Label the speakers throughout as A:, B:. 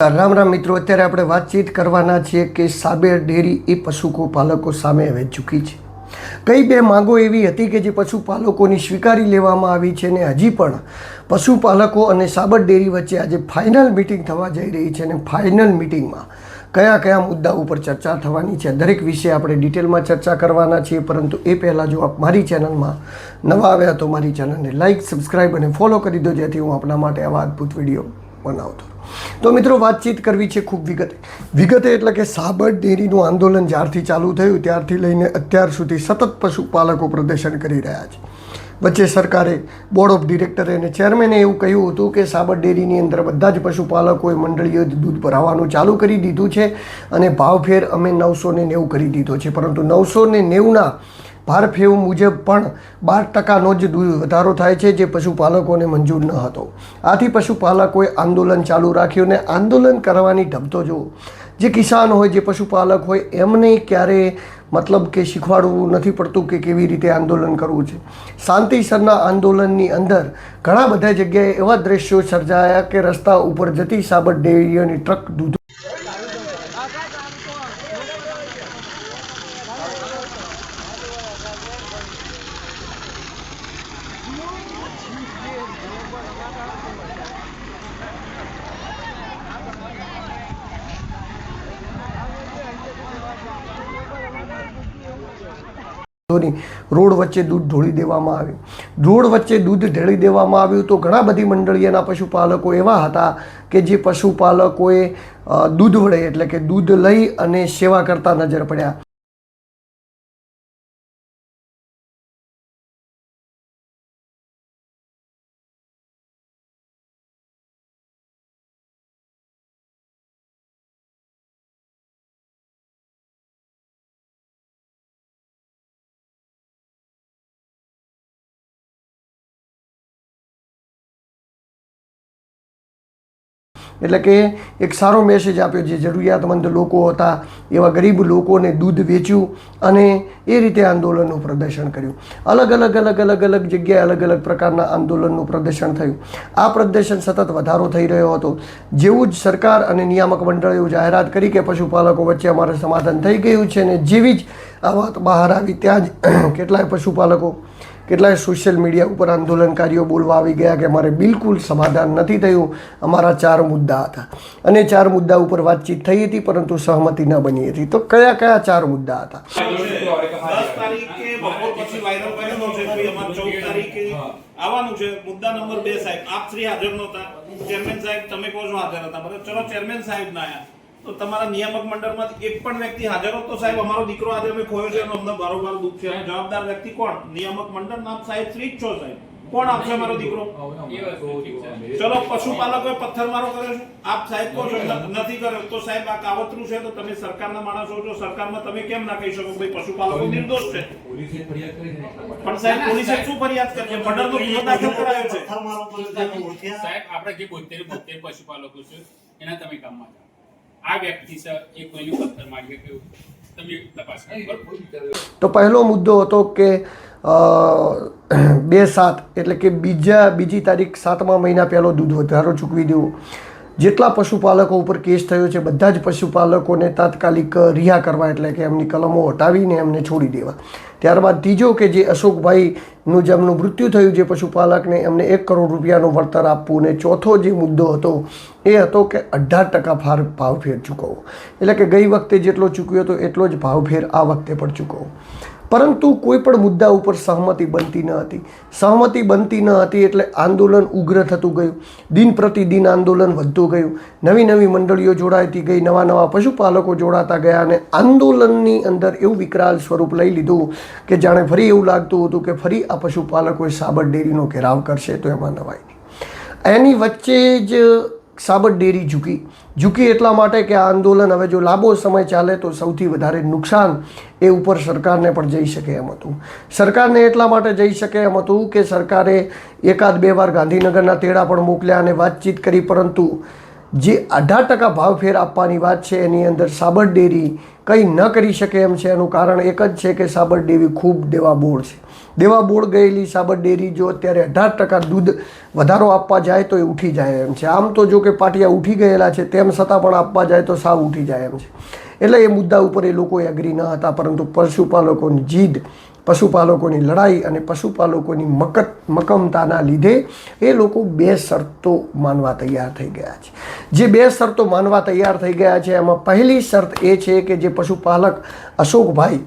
A: રામ રામ મિત્રો, અત્યારે આપણે વાતચીત કરવાના છીએ કે સાબર ડેરી એ પશુપાલકો સામે હવે ઝૂકી છે. કઈ બે માંગો એવી હતી કે જે પશુપાલકોની સ્વીકારી લેવામાં આવી છે ને હજી પણ પશુપાલકો અને સાબર ડેરી વચ્ચે આજે ફાઇનલ મિટિંગ થવા જઈ રહી છે. અને ફાઇનલ મિટિંગમાં કયા કયા મુદ્દા ઉપર ચર્ચા થવાની છે દરેક વિશે આપણે ડિટેલમાં ચર્ચા કરવાના છીએ. પરંતુ એ પહેલાં જો આપ મારી ચેનલમાં નવા આવ્યા તો મારી ચેનલને લાઇક, સબસ્ક્રાઈબ અને ફોલો કરી દો, જેથી હું આપણા માટે આવા અદ્ભુત વિડીયો બનાવતો. તો મિત્રો, વાતચીત કરવી છે ખૂબ વિગતે એટલે કે સાબર ડેરીનું આંદોલન જ્યારથી ચાલુ થયું ત્યારથી લઈને અત્યાર સુધી સતત પશુપાલકો પ્રદર્શન કરી રહ્યા છે. વચ્ચે સરકારે બોર્ડ ઓફ ડિરેક્ટરે અને ચેરમેને એવું કહ્યું હતું કે સાબર ડેરીની અંદર બધા જ પશુપાલકોએ મંડળીઓ દૂધ ભરાવવાનું ચાલુ કરી દીધું છે અને ભાવફેર અમે 990 કરી દીધો છે. પરંતુ 990ના ભારફેર મુજબ પણ 12%નો જ વધારો થાય છે, જે પશુપાલકોને મંજૂર ન હતો. આથી પશુપાલકોએ આંદોલન ચાલુ રાખ્યું ને આંદોલન કરવાની ઢબતો જુઓ. જે કિસાન હોય, જે પશુપાલક હોય, એમને ક્યારે મતલબ કે શીખવાડવું નથી પડતું કે કેવી રીતે આંદોલન કરવું છે. શાંતિસરના આંદોલનની અંદર ઘણા બધા જગ્યાએ એવા દ્રશ્યો સર્જાયા કે રસ્તા ઉપર જતી સાબર ડેરીઓની ટ્રક દૂધ રોડ વચ્ચે દૂધ ઢોળી દેવામાં આવ્યું. રોડ વચ્ચે દૂધ ઢેળી દેવામાં આવ્યું તો ઘણા બધી મંડળીઓના પશુપાલકો એવા હતા કે જે પશુપાલકોએ દૂધ વડે એટલે કે દૂધ લઈ અને સેવા કરતા નજર પડ્યા. એટલે કે એક સારો મેસેજ આપ્યો. જે જરૂરિયાતમંદ લોકો હતા એવા ગરીબ લોકોને દૂધ વેચ્યું અને એ રીતે આંદોલનનું પ્રદર્શન કર્યું. અલગ અલગ જગ્યાએ અલગ અલગ પ્રકારના આંદોલનનું પ્રદર્શન થયું. આ પ્રદર્શન સતત વધારો થઈ રહ્યો હતો. જેવું જ સરકાર અને નિયામક મંડળે જાહેરાત કરી કે પશુપાલકો વચ્ચે અમારે સમાધાન થઈ ગયું છે, ને જેવી જ આ વાત બહાર આવી ત્યાં જ કેટલાય પશુપાલકો, કેટલાય સોશિયલ મીડિયા ઉપર આંદોલનકારીઓ બોલવા આવી ગયા કે અમારે બિલકુલ સમાધાન નથી થયું, અમારા 4 મુદ્દા હતા. અને 4 મુદ્દા ઉપર વાતચીત થઈ હતી પરંતુ સહમતિ ન બની હતી. તો કયા કયા 4 મુદ્દા હતા?
B: 10 તારીખે બપોર પછી વાયરલ કરેલો છે કે અમારે 14 તારીખે આવવાનું છે. મુદ્દા નંબર 2 સાહેબ, આપ શ્રી હાજર નહોતા. ચેરમેન સાહેબ તમે કહો છો હાજર હતા, બરાબર. ચલો, ચેરમેન સાહેબ ના આયા તો તમારા નિયામક મંડળમાંથી એક પણ વ્યક્તિ હાજર હતો? સાહેબ, અમારો દીકરો આજે અમે ખોયો છે, અમને બારોબાર દુઃખ છે. જવાબદાર વ્યક્તિ કોણ? નિયામક મંડળ નામ સાહેબ શ્રી જ છો સાહેબ. કોણ આપશે અમારો દીકરો? ચલો, પશુપાલકોએ પથ્થરમારો કર્યો છે, આપ સાહેબ કહો છો નથી કર્યો, તો સાહેબ આ કાવતરું છે. તો તમે સરકારના માણસો છો, સરકારમાં તમે કેમ ના કહી શકો ભાઈ પશુપાલકો નિર્દોષ છે? પણ સાહેબ, પોલીસે શું ફરિયાદ કરી? મર્ડરનો ગુનો દાખલ કરાયો છે.
C: સાહેબ, આપણે જે 72 પશુપાલકો છે એના તમે કામમાં જાઓ. આ વ્યક્તિ છે એ કોઈની પથ્થર મારી કે તમે તપાસ કરો.
A: તો પહેલો મુદ્દો હતો કે 2/7 એટલે કે બીજી તારીખ 7મા મહિના પહેલો દૂધ વધારો ચૂકવી દેવો. જેટલા પશુપાલકો ઉપર કેસ થયો છે બધા જ પશુપાલકોને તાત્કાલિક રિહા કરવા, એટલે કે એમની કલમો હટાવીને એમને છોડી દેવા. ત્યારબાદ ત્રીજો કે જે અશોકભાઈનું જેમનું મૃત્યુ થયું, જે પશુપાલકને, એમને 1 કરોડ રૂપિયાનું વળતર આપવું. અને ચોથો જે મુદ્દો હતો એ હતો કે 18% ભાવફેર ચૂકવવો. એટલે કે ગઈ વખતે જેટલો ચૂકવ્યો હતો એટલો જ ભાવફેર આ વખતે પણ ચૂકવવો. પરંતુ કોઈ પણ મુદ્દા ઉપર સહમતિ બનતી ન હતી. સહમતિ બનતી ન હતી એટલે આંદોલન ઉગ્ર થતું ગયું. દિન પ્રતિદિન આંદોલન વધતું ગયું. નવી મંડળીઓ જોડાતી ગઈ, નવા પશુપાલકો જોડાતા ગયા અને આંદોલનની અંદર એવું વિકરાળ સ્વરૂપ લઈ લીધું કે જાણે ફરી એવું લાગતું હતું કે ફરી આ પશુપાલકોએ સાબર ડેરીનો ઘેરાવ કરશે તો એમાં નવાઈ નહીં. એની વચ્ચે જ સાબર ડેરી ઝૂકી એટલા માટે કે આ આંદોલન હવે જો લાંબો સમય ચાલે તો સૌથી વધારે નુકસાન એ ઉપર સરકારને પણ જઈ શકે એમ હતું. સરકારને એટલા માટે જઈ શકે એમ હતું કે સરકારે 1-2 વાર ગાંધીનગરના તેડા પણ મોકલ્યા અને વાતચીત કરી, પરંતુ જે 18% ભાવફેર આપવાની વાત છે એની અંદર સાબર ડેરી કંઈ ન કરી શકે એમ છે. એનું કારણ એક જ છે કે સાબર ડેરી ખૂબ દેવાબોળ છે. દેવા બોર્ડ ગયેલી સાબર ડેરી જો અત્યારે 18% દૂધ વધારો આપવા જાય તો એ ઉઠી જાય એમ છે. આમ તો જો કે પાટિયા ઉઠી ગયેલા છે, તેમ છતાં પણ આપવા જાય તો સાવ ઉઠી જાય એમ છે. એટલે એ મુદ્દા ઉપર એ લોકો એગ્રી ન હતા, પરંતુ પશુપાલકોની જીદ, પશુપાલકોની લડાઈ અને પશુપાલકોની મક્કમતાના લીધે એ લોકો 2 શરતો માનવા તૈયાર થઈ ગયા છે. જે 2 શરતો માનવા તૈયાર થઈ ગયા છે એમાં પહેલી શરત એ છે કે જે પશુપાલક અશોકભાઈ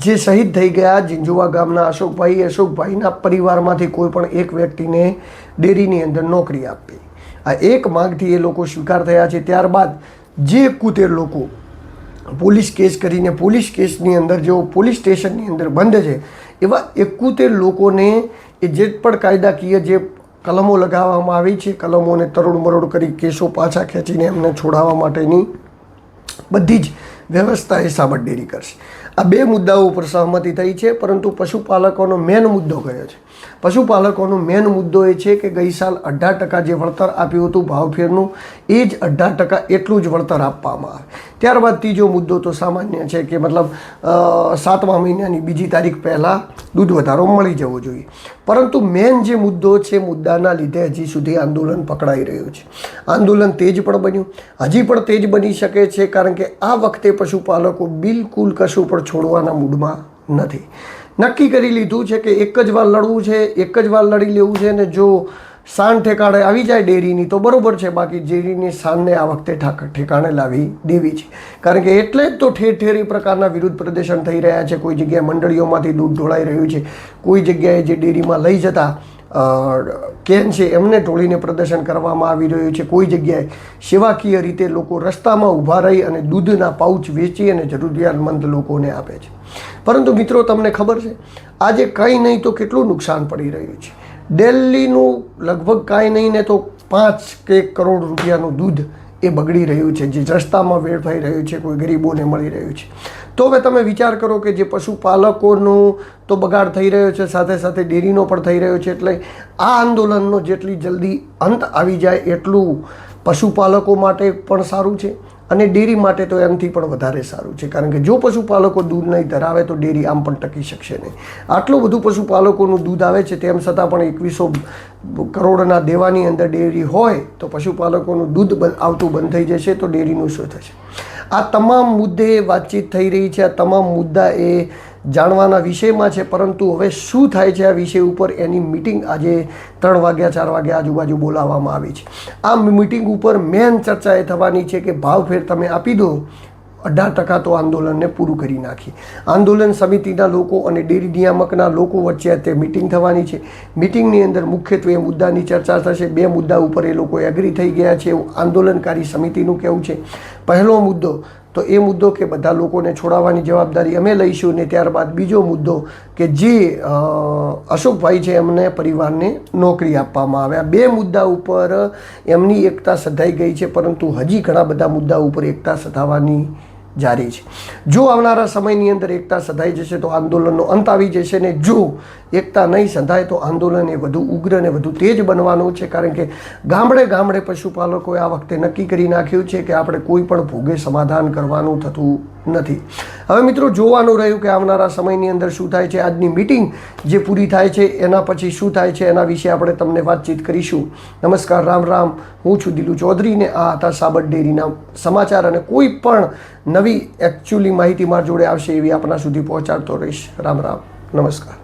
A: જે શહીદ થઈ ગયા, ઝીંઝુવા ગામના અશોકભાઈના પરિવારમાંથી કોઈ પણ એક વ્યક્તિને ડેરીની અંદર નોકરી આપવી. આ એક માંગથી એ લોકો સ્વીકાર થયા છે. ત્યારબાદ જે 71 લોકો પોલીસ કેસ કરીને પોલીસ કેસની અંદર જો પોલીસ સ્ટેશનની અંદર બંધ છે, એવા 71 લોકોને એ જે પણ કાયદાકીય જે કલમો લગાવવામાં આવી છે, કલમોને તરોડ કરી કેસો પાછા ખેંચીને એમને છોડાવવા માટેની બધી જ વ્યવસ્થા એ સાબર ડેરી કરશે. આ 2 મુદ્દાઓ ઉપર સહમતિ થઈ છે, પરંતુ પશુપાલકોનો મેન મુદ્દો કયો છે? પશુપાલકોનો મેન મુદ્દો એ છે કે ગઈ સાલ 18% જે વળતર આપ્યું હતું ભાવફેરનું, એ જ 18% એટલું જ વળતર આપવામાં આવે. ત્યારબાદ ત્રીજો મુદ્દો તો સામાન્ય છે કે મતલબ 7મા મહિનાની 2જી તારીખ પહેલાં દૂધ વધારો મળી જવો જોઈએ. પરંતુ મેન જે મુદ્દો છે, મુદ્દાના લીધે હજી સુધી આંદોલન પકડાઈ રહ્યું છે. આંદોલન તેજ પણ બન્યું, હજી પણ તેજ બની શકે છે, કારણ કે આ વખતે પશુપાલકો બિલકુલ કશું પણ છોડવાના મૂડમાં નથી. નક્કી કરી લીધું છે કે એક જ વાર લડવું છે, એક જ વાર લડી લેવું છે, ને જો શાન ઠેકાણે આવી જાય ડેરીની તો બરાબર છે, બાકી ડેરીની શાનને આ વખતે ઠેકાણે લાવી દેવી છે. કારણ કે એટલે જ તો ઠેર ઠેર એ પ્રકારના વિરોધ પ્રદર્શન થઈ રહ્યા છે. કોઈ જગ્યાએ મંડળીઓમાંથી દૂધ ઢોળાઈ રહ્યું છે, કોઈ જગ્યાએ જે ડેરીમાં લઈ જતા કેન છે એમને ઢોળીને પ્રદર્શન કરવામાં આવી રહ્યું છે, કોઈ જગ્યાએ સેવાકીય રીતે લોકો રસ્તામાં ઊભા રહી અને દૂધના પાઉચ વેચી અને જરૂરિયાતમંદ લોકોને આપે છે. પરંતુ મિત્રો, તમને ખબર છે આજે કંઈ નહીં તો કેટલું નુકસાન પડી રહ્યું છે. દિલ્હીનું લગભગ કાંઈ નહીં ને તો 5 કે 1 કરોડ રૂપિયાનું દૂધ એ બગડી રહ્યું છે, જે રસ્તામાં વેડફાઈ રહ્યું છે, કોઈ ગરીબોને મળી રહ્યું છે. તો હવે તમે વિચાર કરો કે જે પશુપાલકોનો તો બગાડ થઈ રહ્યો છે, સાથે સાથે ડેરીનો પણ થઈ રહ્યો છે. એટલે આ આંદોલનનો જેટલી જલ્દી અંત આવી જાય એટલું પશુપાલકો માટે પણ સારું છે અને ડેરી માટે તો એમથી પણ વધારે સારું છે. કારણ કે જો પશુપાલકો દૂધ નહીં ધરાવે તો ડેરી આમ પણ ટકી શકશે નહીં. આટલું બધું પશુપાલકોનું દૂધ આવે છે, તેમ છતાં પણ 2100 કરોડના દેવાની અંદર ડેરી હોય તો પશુપાલકોનું દૂધ આવતું બંધ થઈ જશે તો ડેરીનું શું થશે? આ તમામ મુદ્દે વાતચીત થઈ રહી છે. આ તમામ મુદ્દા એ જાણવાના વિષયમાં છે, પરંતુ હવે શું થાય છે આ વિષય ઉપર એની મિટિંગ આજે 3 વાગ્યા 4 વાગ્યા આજુબાજુ બોલાવવામાં આવી છે. આ મિટિંગ ઉપર મેન ચર્ચા એ થવાની છે કે ભાવફેર તમે આપી દો, 18% તો આંદોલનને પૂરું કરી નાખી. આંદોલન સમિતિના લોકો અને ડેરી નિયામકના લોકો વચ્ચે તે મિટિંગ થવાની છે. મિટિંગની અંદર મુખ્યત્વે મુદ્દાની ચર્ચા થશે. 2 મુદ્દા ઉપર એ લોકો એગ્રી થઈ ગયા છે એવું આંદોલનકારી સમિતિનું કહેવું છે. પહેલો મુદ્દો તો એ મુદ્દો કે બધા લોકોને છોડાવવાની જવાબદારી અમે લઈશું, ને ત્યારબાદ બીજો મુદ્દો કે જે અશોકભાઈ છે એમને પરિવારને નોકરી આપવામાં આવે. આ 2 મુદ્દા ઉપર એમની એકતા સધાઈ ગઈ છે, પરંતુ હજી ઘણા બધા મુદ્દા ઉપર એકતા સધાવાની જારી છે. જો આવનારા સમયની અંદર એકતા સધાઈ જશે તો આંદોલનનો અંત આવી જશે, ને જો એકતા નહીં સંધાય તો આંદોલન એ વધુ ઉગ્ર અને વધુ તેજ બનવાનું છે. કારણ કે ગામડે ગામડે પશુપાલકોએ આ વખતે નક્કી કરી નાખ્યું છે કે આપણે કોઈ પણ ભોગે સમાધાન કરવાનું થતું નથી. હવે મિત્રો, જોવાનું રહ્યું કે આવનારા સમયની અંદર શું થાય છે. આજની મિટિંગ જે પૂરી થાય છે એના પછી શું થાય છે એના વિશે આપણે તમને વાતચીત કરીશું. નમસ્કાર, રામ રામ. હું છું દિલુ ચૌધરી ને આ હતા સાબર ડેરીના સમાચાર. અને કોઈ પણ નવી એકચ્યુઅલી માહિતી મારી જોડે આવશે એવી આપણા સુધી પહોંચાડતો રહીશ. રામ રામ, નમસ્કાર.